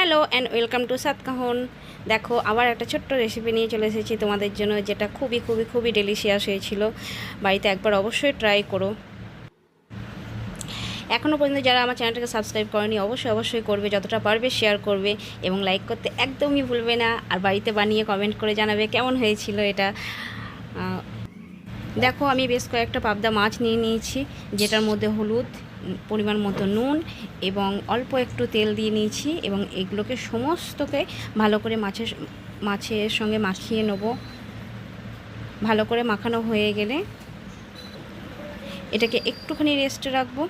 Hello and welcome to সাতকাহন। দেখো আবার একটা ছোট্ট রেসিপি নিয়ে চলে এসেছি তোমাদের জন্য, যেটা খুবই খুবই খুবই ডেলিশিয়াস হয়েছিল। বাড়িতে একবার অবশ্যই ট্রাই করো। এখনও পর্যন্ত যারা আমার চ্যানেলটাকে সাবস্ক্রাইব করেনি অবশ্যই করবে, যতটা পারবে শেয়ার করবে এবং লাইক করতে একদমই ভুলবে না। আর বাড়িতে বানিয়ে কমেন্ট করে জানাবে কেমন হয়েছিল এটা। দেখো আমি বেশ কয়েকটা পাবদা মাছ নিয়ে নিয়েছি, যেটার মধ্যে হলুদ, পরিমাণ মতো নুন এবং অল্প একটু তেল দিয়ে নিয়েছি এবং এগুলোকে সমস্তকে ভালো করে মাছের সঙ্গে মাখিয়ে নেব। ভালো করে মাখানো হয়ে গেলে এটাকে একটুখানি রেস্টে রাখবো।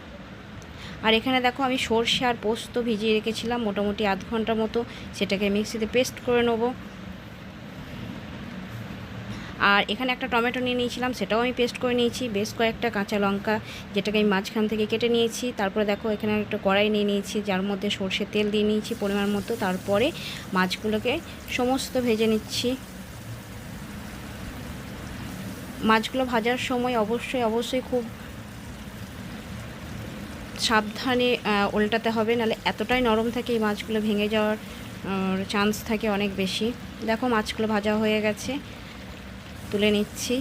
আর এখানে দেখো আমি সরষে আর পোস্ত ভিজিয়ে রেখেছিলাম মোটামুটি আধ ঘন্টার মতো, সেটাকে মিক্সিতে পেস্ট করে নেবো। আর এখানে একটা টমেটো নিয়ে নিয়েছিলাম, সেটাও আমি পেস্ট করে নিয়েছি। বেশ কয়েকটা কাঁচা লঙ্কা, যেটাকে আমি মাঝখান থেকে কেটে নিয়েছি। তারপরে দেখো এখানে একটা কড়াই নিয়ে নিয়েছি, যার মধ্যে সরষের তেল দিয়ে নিয়েছি পরিমাণ মতো। তারপরে মাছগুলোকে সমস্ত ভেজে নিচ্ছি। মাছগুলো ভাজার সময় অবশ্যই খুব সাবধানে উল্টাতে হবে, নাহলে এতটাই নরম থাকে এই মাছগুলো ভেঙে যাওয়ার চান্স থাকে অনেক বেশি। দেখো মাছগুলো ভাজা হয়ে গেছে, তুলে নিচ্ছি।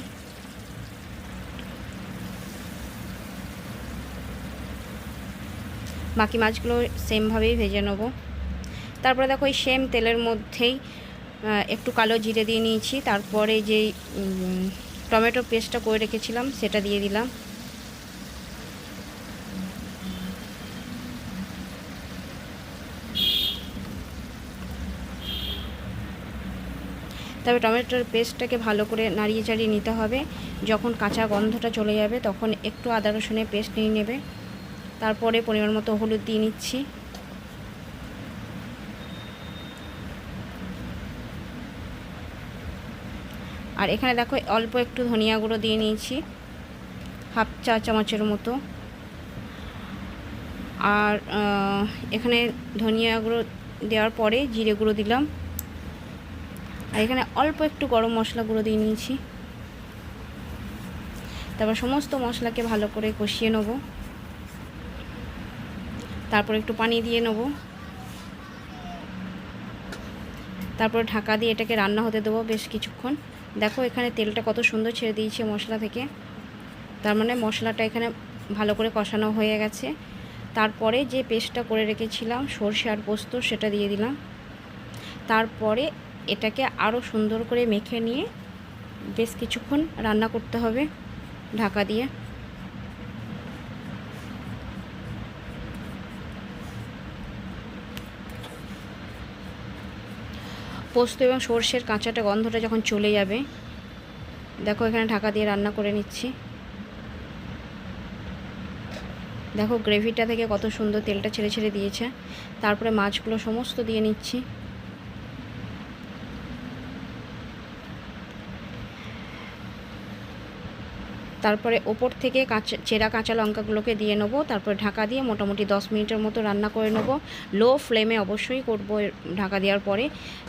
বাকি মাছগুলো সেমভাবেই ভেজে নেব। তারপরে দেখো এই সেম তেলের মধ্যেই একটু কালো জিরে দিয়ে নিয়েছি। তারপরে যেই টমেটো পেস্টটা করে রেখেছিলাম সেটা দিয়ে দিলাম। তবে টমেটোর পেস্টটাকে ভালো করে নাড়িয়ে চাড়িয়ে নিতে হবে। যখন কাঁচা গন্ধটা চলে যাবে তখন একটু আদা রসুনের পেস্ট নিয়ে নেবে। তারপরে পরিমাণ মতো হলুদ দিয়ে নিচ্ছি। আর এখানে দেখো অল্প একটু ধনিয়া গুঁড়ো দিয়ে নিয়েছি, হাফ চা চামচের মতো। আর এখানে ধনিয়া গুঁড়ো দেওয়ার পরে জিরে গুঁড়ো দিলাম। আর এখানে অল্প একটু গরম মশলা গুঁড়ো দিয়ে নিয়েছি। তারপর সমস্ত মশলাকে ভালো করে কষিয়ে নেব। তারপর একটু পানি দিয়ে নেব। তারপর ঢাকা দিয়ে এটাকে রান্না হতে দেবো বেশ কিছুক্ষণ। দেখো এখানে তেলটা কত সুন্দর ছেড়ে দিয়েছে মশলা থেকে, তার মানে মশলাটা এখানে ভালো করে কষানো হয়ে গেছে। তারপরে যে পেস্টটা করে রেখেছিলাম সরষে আর পোস্ত, সেটা দিয়ে দিলাম। তারপরে এটাকে আরও সুন্দর করে মেখে নিয়ে বেশ কিছুক্ষণ রান্না করতে হবে ঢাকা দিয়ে। পোস্ত এবং সরষের কাঁচাটা গন্ধটা যখন চলে যাবে, দেখো এখানে ঢাকা দিয়ে রান্না করে নিচ্ছি। দেখো গ্রেভিটা থেকে কত সুন্দর তেলটা ছেড়ে ছেড়ে দিয়েছে। তারপরে মাছগুলো সমস্ত দিয়ে নিচ্ছি। তারপরে ওপর থেকে চেরা কাঁচা লঙ্কাগুলোকে দিয়ে নেবো। তারপরে ঢাকা দিয়ে মোটামুটি 10 মিনিটের মতো রান্না করে নেব। লো ফ্লেমে অবশ্যই করবো ঢাকা দেওয়ার পরে।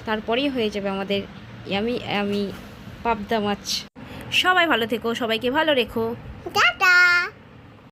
তারপরেই হয়ে যাবে আমাদের ইয়ামি ইয়ামি পাবদা মাছ। সবাই ভালো থেকো, সবাইকে ভালো রেখো।